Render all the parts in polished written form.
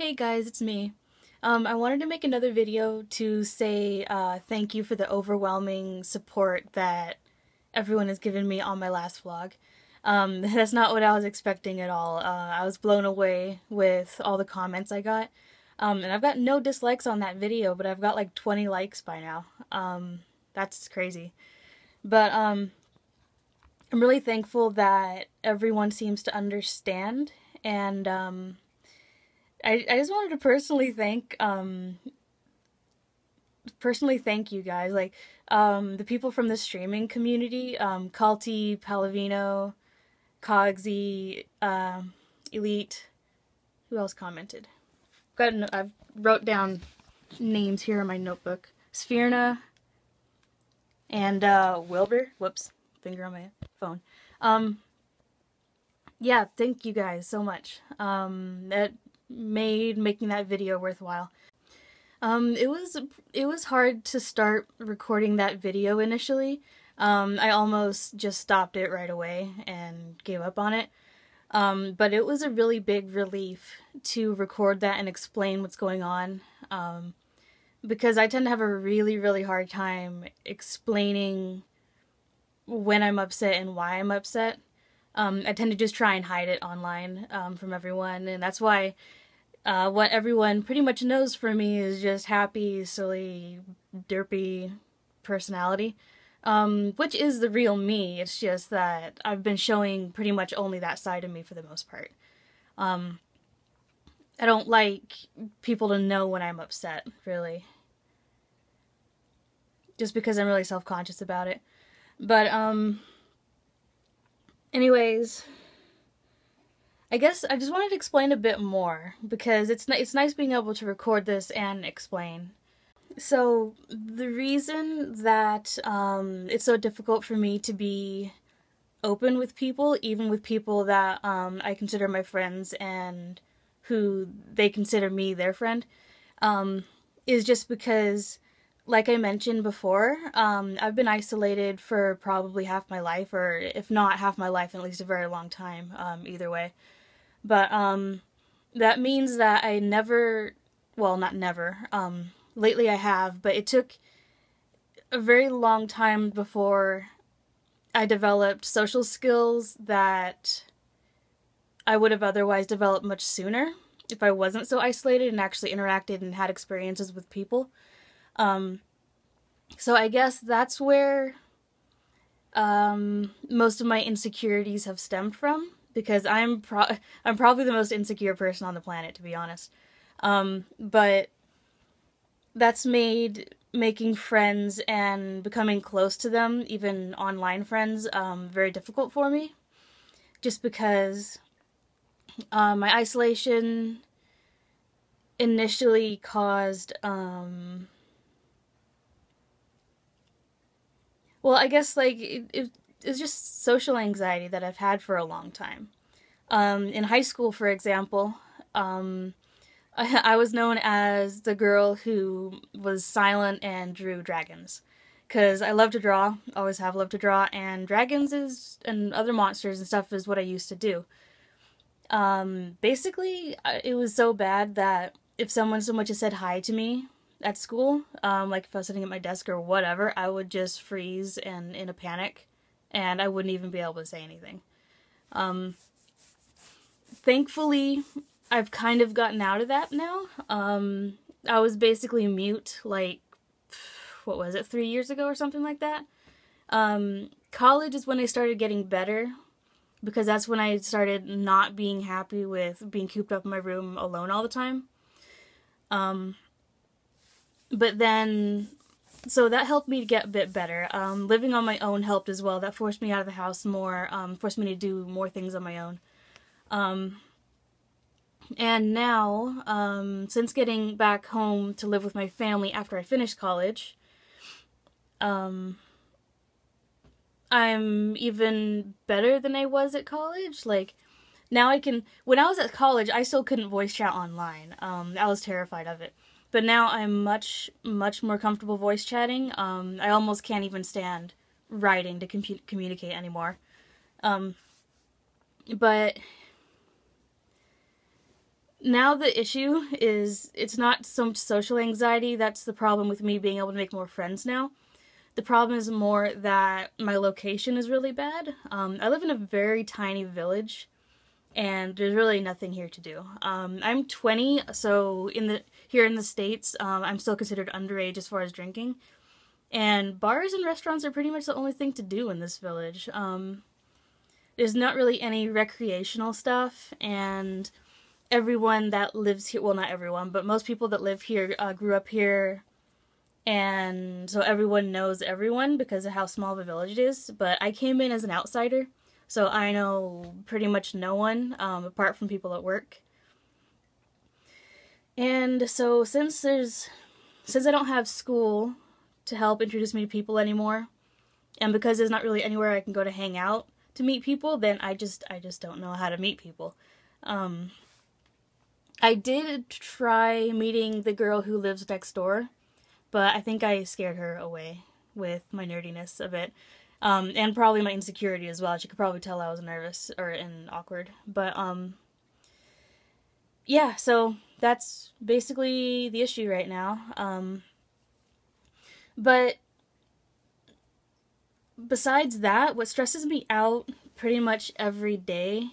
Hey guys, it's me. I wanted to make another video to say thank you for the overwhelming support that everyone has given me on my last vlog. That's not what I was expecting at all. I was blown away with all the comments I got. And I've got no dislikes on that video, but I've got like 20 likes by now. That's crazy. But I'm really thankful that everyone seems to understand, and I just wanted to personally thank you guys, like, the people from the streaming community, Calty, Palavino, Cogsy, Elite, who else commented? I've wrote down names here in my notebook. Sphyrna, and, Wilbur, whoops, finger on my phone. Yeah, thank you guys so much. That made making that video worthwhile. It was hard to start recording that video initially. I almost just stopped it right away and gave up on it. But it was a really big relief to record that and explain what's going on. Because I tend to have a really hard time explaining when I'm upset and why I'm upset. I tend to just try and hide it online from everyone, and that's why what everyone pretty much knows for me is just happy, silly, derpy personality, which is the real me. It's just that I've been showing pretty much only that side of me for the most part. I don't like people to know when I'm upset, really, just because I'm really self-conscious about it. But anyways, I guess I just wanted to explain a bit more, because it's nice being able to record this and explain. So, the reason that it's so difficult for me to be open with people, even with people that I consider my friends and who they consider me their friend, is just because, like I mentioned before, I've been isolated for probably half my life, or if not half my life, at least a very long time, either way. But that means that I never, well, not never, lately I have, but it took a very long time before I developed social skills that I would have otherwise developed much sooner if I wasn't so isolated and actually interacted and had experiences with people. So I guess that's where most of my insecurities have stemmed from, because I'm probably the most insecure person on the planet, to be honest. But that's made making friends and becoming close to them, even online friends, very difficult for me. Just because my isolation initially caused, well, I guess, like, it's just social anxiety that I've had for a long time. In high school, for example, I was known as the girl who was silent and drew dragons. Because I love to draw, always have loved to draw, and dragons and other monsters and stuff is what I used to do. Basically, it was so bad that if someone so much as said hi to me at school, like if I was sitting at my desk or whatever, I would just freeze and in a panic, and I wouldn't even be able to say anything. Thankfully, I've kind of gotten out of that now. I was basically mute, like, what was it, 3 years ago or something like that? College is when I started getting better, because that's when I started not being happy with being cooped up in my room alone all the time. But then, so that helped me to get a bit better. Living on my own helped as well. That forced me out of the house more, forced me to do more things on my own. And now, since getting back home to live with my family after I finished college, I'm even better than I was at college. Like, now I can, when I was at college, I still couldn't voice chat online. I was terrified of it. But now I'm much more comfortable voice chatting. I almost can't even stand writing to communicate anymore. But Now the issue is it's not so much social anxiety. That's the problem with me being able to make more friends now. The problem is more that my location is really bad. I live in a very tiny village, and there's really nothing here to do. I'm 20, so here in the States, I'm still considered underage as far as drinking. And bars and restaurants are pretty much the only thing to do in this village. There's not really any recreational stuff, and everyone that lives here, well, not everyone, but most people that live here grew up here, and so everyone knows everyone because of how small of a village it is. But I came in as an outsider, so I know pretty much no one, apart from people at work. And so since I don't have school to help introduce me to people anymore, and because there's not really anywhere I can go to hang out to meet people, then I just don't know how to meet people. I did try meeting the girl who lives next door, but I think I scared her away with my nerdiness a bit, and probably my insecurity as well. She could probably tell I was nervous and awkward, but yeah, so that's basically the issue right now. But besides that, what stresses me out pretty much every day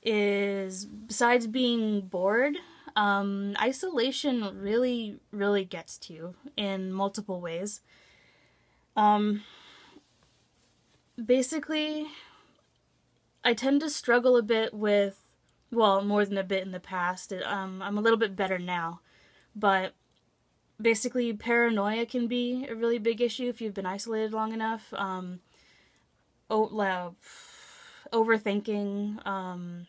is, besides being bored, isolation really, really gets to you in multiple ways. Basically, I tend to struggle a bit with, well, more than a bit in the past. I'm a little bit better now, but basically paranoia can be a really big issue if you've been isolated long enough. Overthinking,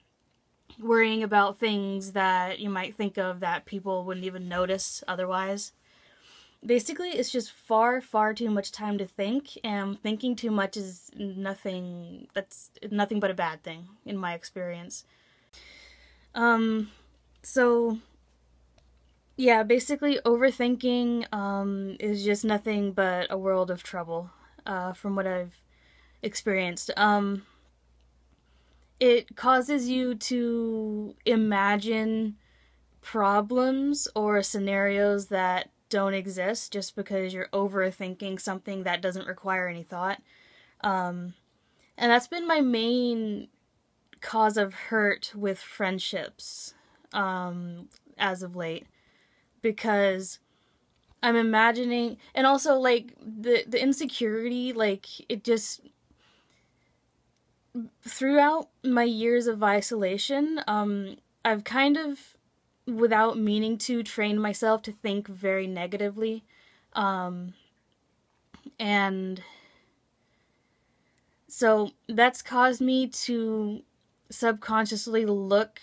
worrying about things that you might think of that people wouldn't even notice otherwise. Basically, it's just far, far too much time to think, and thinking too much is nothing but a bad thing, in my experience. So, yeah, basically overthinking, is just nothing but a world of trouble, from what I've experienced. It causes you to imagine problems or scenarios that don't exist just because you're overthinking something that doesn't require any thought. And that's been my main cause of hurt with friendships, as of late. Because I'm imagining, and also, like, the insecurity, like, it just, throughout my years of isolation, I've kind of, without meaning to, trained myself to think very negatively, and so that's caused me to subconsciously look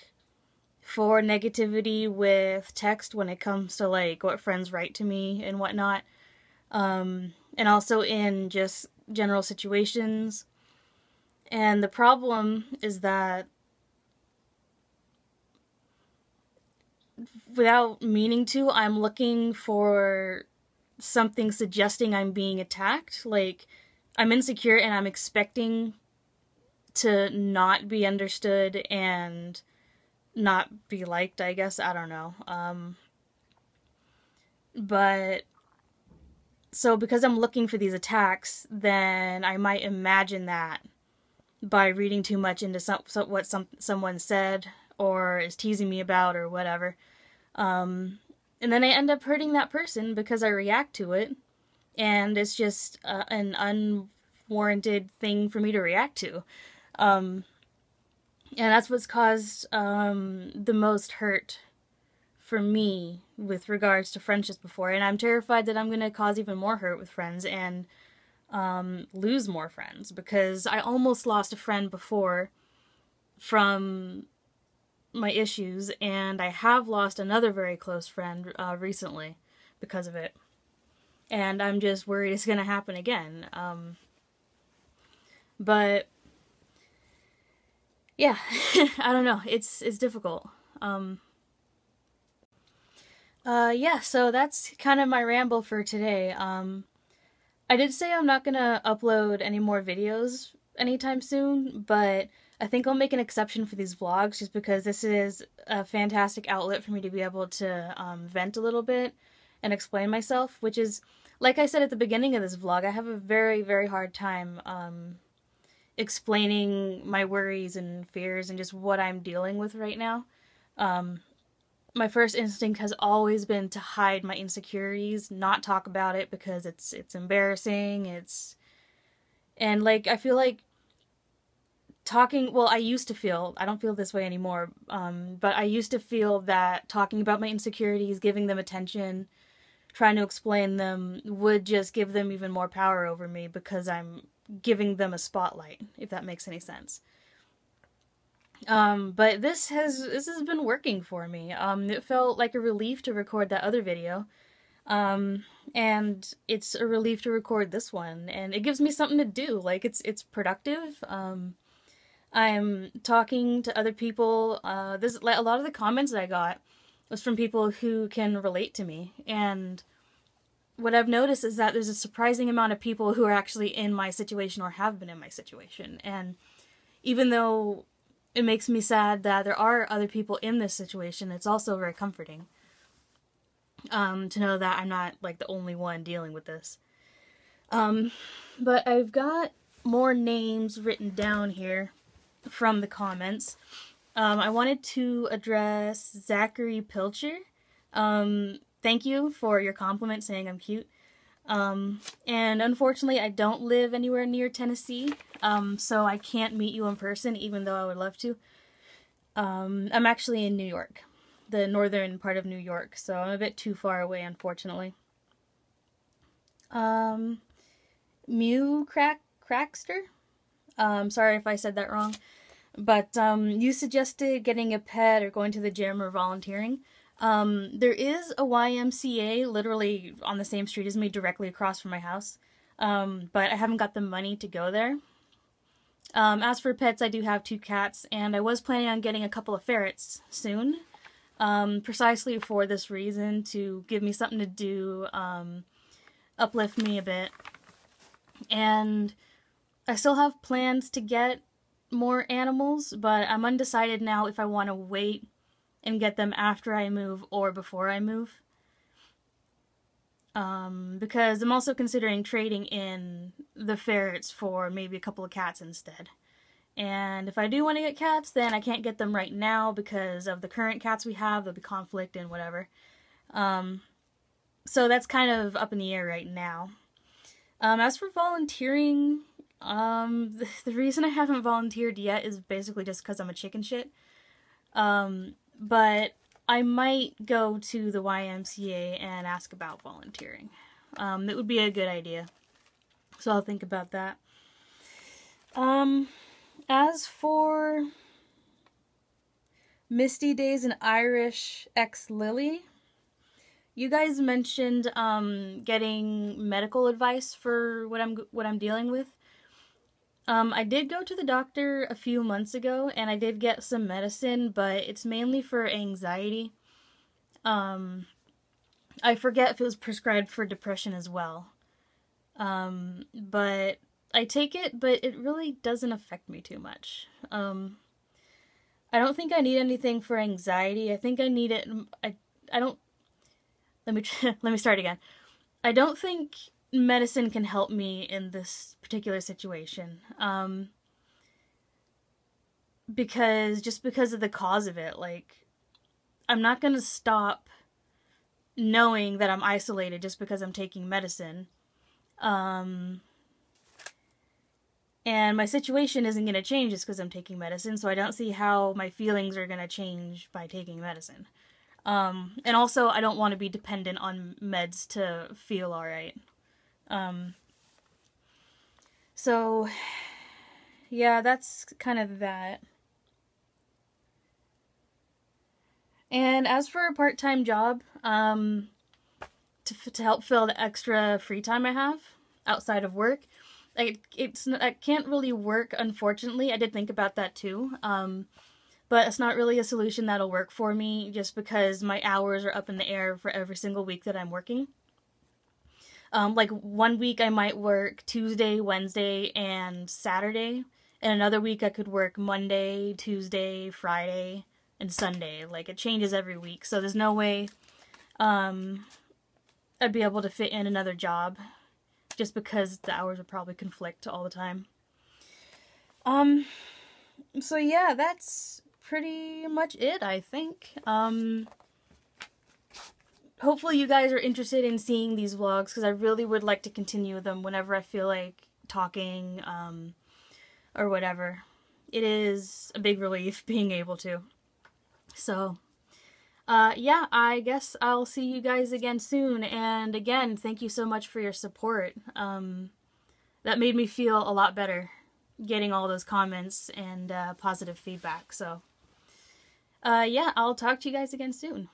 for negativity with text when it comes to, like, what friends write to me and whatnot, and also in just general situations. And the problem is that, without meaning to, I'm looking for something suggesting I'm being attacked. Like, I'm insecure and I'm expecting to not be understood and not be liked, I guess. I don't know. But, so because I'm looking for these attacks, then I might imagine that by reading too much into what someone said or is teasing me about or whatever. And then I end up hurting that person because I react to it, and it's just an unwarranted thing for me to react to. And that's what's caused the most hurt for me with regards to friendships before. And I'm terrified that I'm going to cause even more hurt with friends and lose more friends, because I almost lost a friend before from my issues, and I have lost another very close friend recently because of it. And I'm just worried it's going to happen again. But yeah, I don't know. It's difficult. Yeah, so that's kind of my ramble for today. I did say I'm not gonna upload any more videos anytime soon, but I think I'll make an exception for these vlogs just because this is a fantastic outlet for me to be able to vent a little bit and explain myself, which is, like I said at the beginning of this vlog, I have a very, very hard time explaining my worries and fears and just what I'm dealing with right now. My first instinct has always been to hide my insecurities, not talk about it because it's embarrassing, and like, I feel like I used to feel, I don't feel this way anymore, but I used to feel that talking about my insecurities, giving them attention, trying to explain them, would just give them even more power over me because I'm giving them a spotlight, if that makes any sense. But this has been working for me. It felt like a relief to record that other video. And it's a relief to record this one, and it gives me something to do. Like, it's productive. I'm talking to other people. This, like, a lot of the comments that I got was from people who can relate to me, and what I've noticed is that there's a surprising amount of people who are actually in my situation or have been in my situation, and even though it makes me sad that there are other people in this situation, it's also very comforting to know that I'm not, like, the only one dealing with this. But I've got more names written down here from the comments. I wanted to address Zachary Pilcher. Thank you for your compliment saying I'm cute. And unfortunately I don't live anywhere near Tennessee, so I can't meet you in person even though I would love to. I'm actually in New York, the northern part of New York, so I'm a bit too far away, unfortunately. Mew Crackster? Sorry if I said that wrong. But, you suggested getting a pet or going to the gym or volunteering. There is a YMCA literally on the same street as me, directly across from my house. But I haven't got the money to go there. As for pets, I do have 2 cats, and I was planning on getting a couple of ferrets soon. Precisely for this reason, to give me something to do, uplift me a bit. And I still have plans to get more animals, but I'm undecided now if I want to wait and get them after I move or before I move. Because I'm also considering trading in the ferrets for maybe a couple of cats instead. And if I do want to get cats, then I can't get them right now because of the current cats we have. There'll be conflict and whatever. So that's kind of up in the air right now. As for volunteering, the reason I haven't volunteered yet is basically just because I'm a chicken shit. But I might go to the YMCA and ask about volunteering. It would be a good idea. So I'll think about that. As for Misty Days and Irish X Lily, you guys mentioned getting medical advice for what I'm dealing with. I did go to the doctor a few months ago, and I did get some medicine, but it's mainly for anxiety. I forget if it was prescribed for depression as well. But I take it, but it really doesn't affect me too much. I don't think I need anything for anxiety. I think I need it, I don't, let me start again. I don't think medicine can help me in this particular situation. Because of the cause of it, like, I'm not gonna stop knowing that I'm isolated just because I'm taking medicine. And my situation isn't gonna change just because I'm taking medicine, so I don't see how my feelings are gonna change by taking medicine. And also, I don't want to be dependent on meds to feel alright. So, yeah, that's kind of that. And as for a part-time job, to help fill the extra free time I have outside of work, I can't really work, unfortunately. I did think about that too, but it's not really a solution that'll work for me just because my hours are up in the air for every single week that I'm working. Like, one week I might work Tuesday, Wednesday, and Saturday, and another week I could work Monday, Tuesday, Friday, and Sunday. Like, it changes every week, so there's no way I'd be able to fit in another job, just because the hours would probably conflict all the time. So yeah, that's pretty much it, I think. Hopefully you guys are interested in seeing these vlogs, because I really would like to continue them whenever I feel like talking, or whatever. It is a big relief being able to. So, yeah, I guess I'll see you guys again soon, and again, thank you so much for your support. That made me feel a lot better, getting all those comments and positive feedback. So, yeah, I'll talk to you guys again soon.